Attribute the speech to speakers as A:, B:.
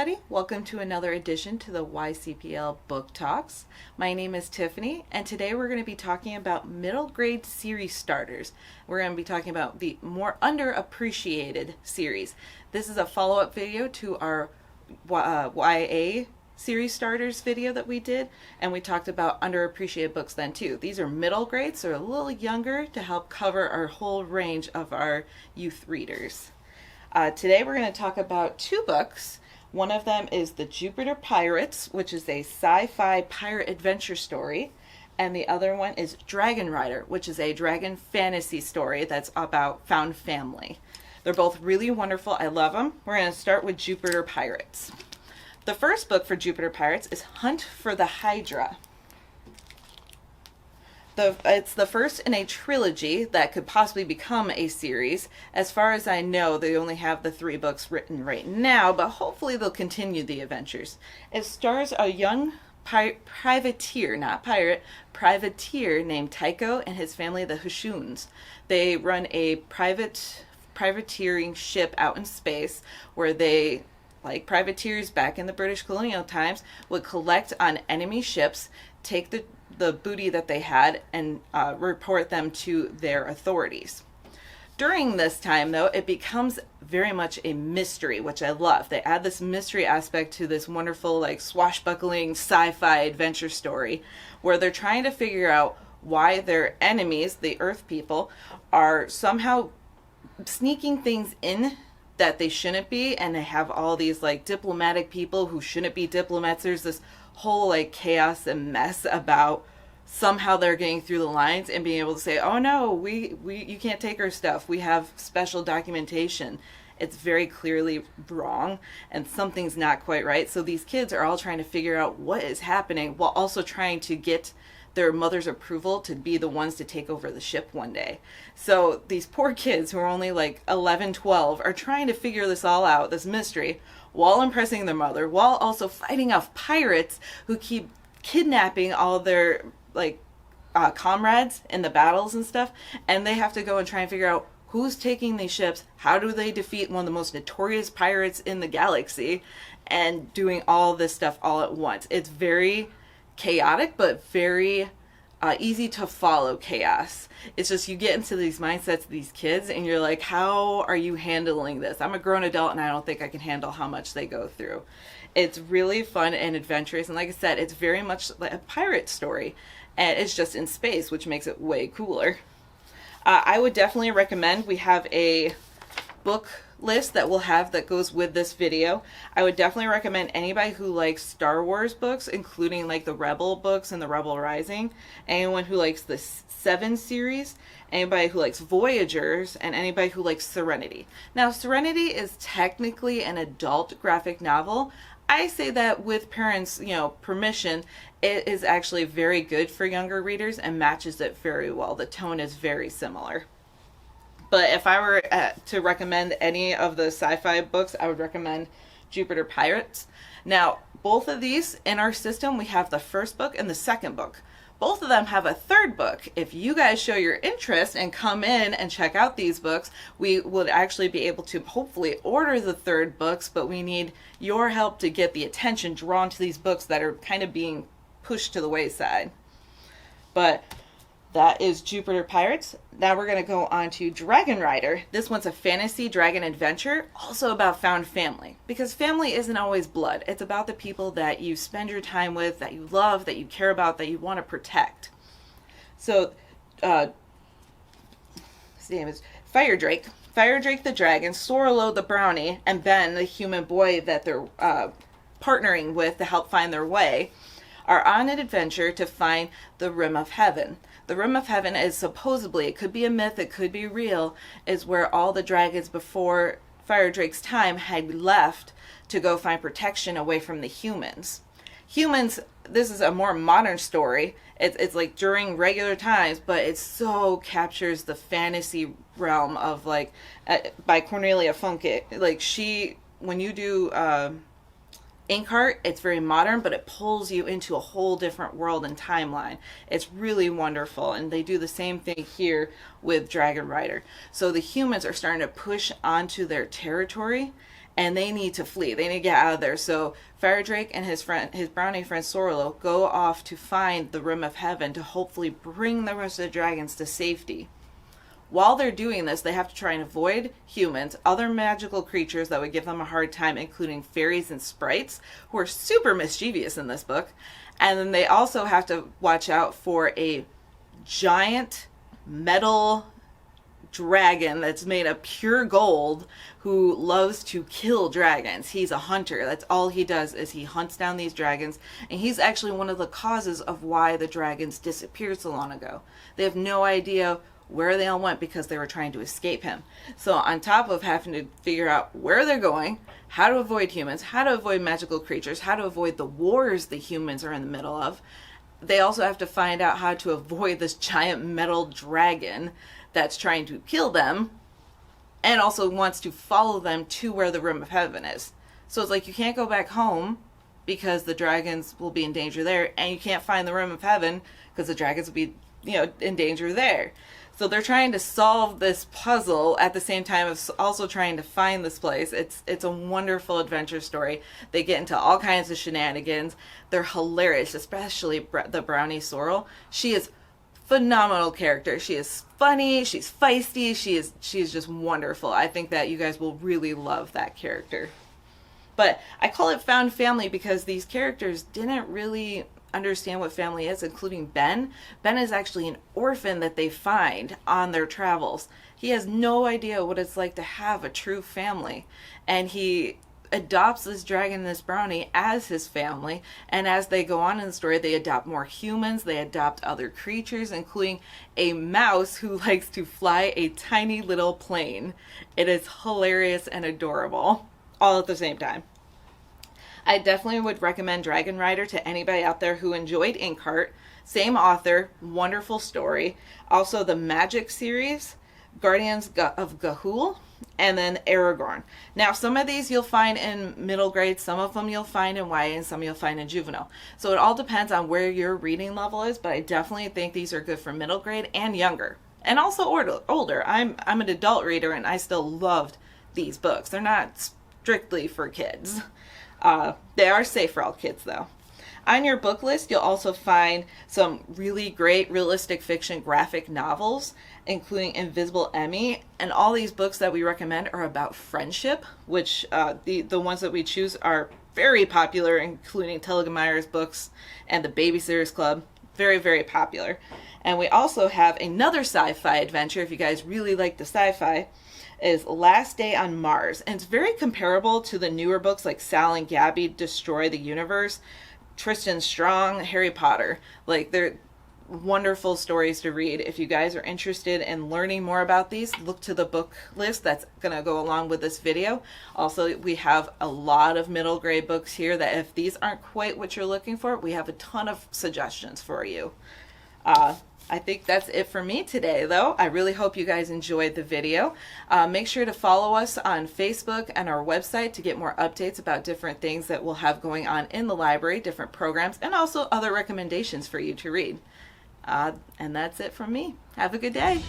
A: everybody. Welcome to another edition to the YCPL Book Talks. My name is Tiffany, and today we're going to be talking about middle grade series starters. We're going to be talking about the more underappreciated series. This is a follow-up video to our YA series starters video that we did, and we talked about underappreciated books then too. These are middle grades, so a little younger, to help cover our whole range of our youth readers. Today we're going to talk about two books. One of them is The Jupiter Pirates, which is a sci-fi pirate adventure story. And the other one is Dragon Rider, which is a dragon fantasy story that's about found family. They're both really wonderful. I love them. We're going to start with Jupiter Pirates. The first book for Jupiter Pirates is Hunt for the Hydra. It's the first in a trilogy that could possibly become a series. As far as I know, they only have the 3 books written right now, but hopefully they'll continue the adventures. It stars a young privateer, not pirate, privateer named Tycho and his family, the Hushuns. They run a privateering ship out in space where they, like privateers back in the British colonial times, would collect on enemy ships, take the booty that they had, and report them to their authorities. During this time, though, it becomes very much a mystery, which I love. They add this mystery aspect to this wonderful, like, swashbuckling sci-fi adventure story where they're trying to figure out why their enemies, the Earth people, are somehow sneaking things in that they shouldn't be, and they have all these like diplomatic people who shouldn't be diplomats. There's this whole like chaos and mess about somehow they're getting through the lines and being able to say, oh no, you can't take our stuff, we have special documentation. It's very clearly wrong and something's not quite right. So these kids are all trying to figure out what is happening while also trying to get their mother's approval to be the ones to take over the ship one day. So these poor kids who are only like 11, 12 are trying to figure this all out, this mystery, while impressing their mother, while also fighting off pirates who keep kidnapping all their comrades in the battles and stuff. And they have to go and try and figure out who's taking these ships, how do they defeat one of the most notorious pirates in the galaxy, and doing all this stuff all at once. It's very chaotic, but very easy to follow chaos. It's just you get into these mindsets of these kids and you're like, how are you handling this? I'm a grown adult and I don't think I can handle how much they go through. It's really fun and adventurous, and like I said, it's very much like a pirate story, and it's just in space, which makes it way cooler. I would definitely recommend, we have a book list that we'll have that goes with this video. I would definitely recommend anybody who likes Star Wars books, including like the Rebel books and the Rebel Rising, anyone who likes the 7 series, anybody who likes Voyagers, and anybody who likes Serenity. Now, Serenity is technically an adult graphic novel. I say that with parents, permission. It is actually very good for younger readers and matches it very well. The tone is very similar. But if I were to recommend any of the sci-fi books, I would recommend Jupiter Pirates. Now, both of these in our system, we have the first book and the second book. Both of them have a third book. If you guys show your interest and come in and check out these books, we would actually be able to hopefully order the third books, but we need your help to get the attention drawn to these books that are kind of being pushed to the wayside. But that is Jupiter Pirates. Now we're going to go on to Dragon Rider. This one's a fantasy dragon adventure, also about found family. Because family isn't always blood. It's about the people that you spend your time with, that you love, that you care about, that you want to protect. So, his name is Fire Drake. Fire Drake the dragon, Sorlo the brownie, and Ben, the human boy that they're partnering with to help find their way, are on an adventure to find the Rim of Heaven. The Rim of Heaven is supposedly, it could be a myth, it could be real, is where all the dragons before Fire Drake's time had left to go find protection away from the humans. Humans, this is a more modern story. It's like during regular times, but it so captures the fantasy realm of by Cornelia Funke. Like when you do Inkheart, it's very modern, but it pulls you into a whole different world and timeline. It's really wonderful, and they do the same thing here with Dragon Rider. So the humans are starting to push onto their territory, and they need to flee. They need to get out of there. So Fire Drake and his brownie friend Sorlo go off to find the Rim of Heaven to hopefully bring the rest of the dragons to safety. While they're doing this, they have to try and avoid humans, other magical creatures that would give them a hard time, including fairies and sprites, who are super mischievous in this book. And then they also have to watch out for a giant metal dragon that's made of pure gold who loves to kill dragons. He's a hunter. That's all he does, is he hunts down these dragons, and he's actually one of the causes of why the dragons disappeared so long ago. They have no idea where they all went because they were trying to escape him. So on top of having to figure out where they're going, how to avoid humans, how to avoid magical creatures, how to avoid the wars the humans are in the middle of, they also have to find out how to avoid this giant metal dragon that's trying to kill them and also wants to follow them to where the Rim of Heaven is. So it's like you can't go back home because the dragons will be in danger there, and you can't find the Rim of Heaven because the dragons will be, in danger there. So they're trying to solve this puzzle at the same time as also trying to find this place. It's a wonderful adventure story. They get into all kinds of shenanigans. They're hilarious, especially the brownie Sorrel. She is phenomenal character. She is funny, she's feisty, she is just wonderful. I think that you guys will really love that character. But I call it found family because these characters didn't really understand what family is, including Ben. Ben is actually an orphan that they find on their travels. He has no idea what it's like to have a true family, and he adopts this dragon and this brownie as his family. And as they go on in the story, they adopt more humans, they adopt other creatures, including a mouse who likes to fly a tiny little plane. It is hilarious and adorable all at the same time. I definitely would recommend Dragon Rider to anybody out there who enjoyed Inkheart. Same author, wonderful story. Also the Magic series, Guardians of Ga'Hoole, and then Aragorn. Now some of these you'll find in middle grade, some of them you'll find in YA, and some you'll find in juvenile. So it all depends on where your reading level is, but I definitely think these are good for middle grade and younger. And also older. I'm an adult reader and I still loved these books. They're not strictly for kids. They are safe for all kids though. On your book list, you'll also find some really great realistic fiction graphic novels, including Invisible Emmy. And all these books that we recommend are about friendship, which the ones that we choose are very popular, including Telgemeyer's books and the Babysitters Club. Very, very popular. And we also have another sci-fi adventure, if you guys really like the sci-fi, is Last Day on Mars. And it's very comparable to the newer books like Sal and Gabby Destroy the Universe, Tristan Strong, Harry Potter. Like, they're wonderful stories to read. If you guys are interested in learning more about these, look to the book list that's going to go along with this video. Also, we have a lot of middle grade books here that if these aren't quite what you're looking for, we have a ton of suggestions for you. I think that's it for me today, though. I really hope you guys enjoyed the video. Make sure to follow us on Facebook and our website to get more updates about different things that we'll have going on in the library, different programs, and also other recommendations for you to read. And that's it from me. Have a good day.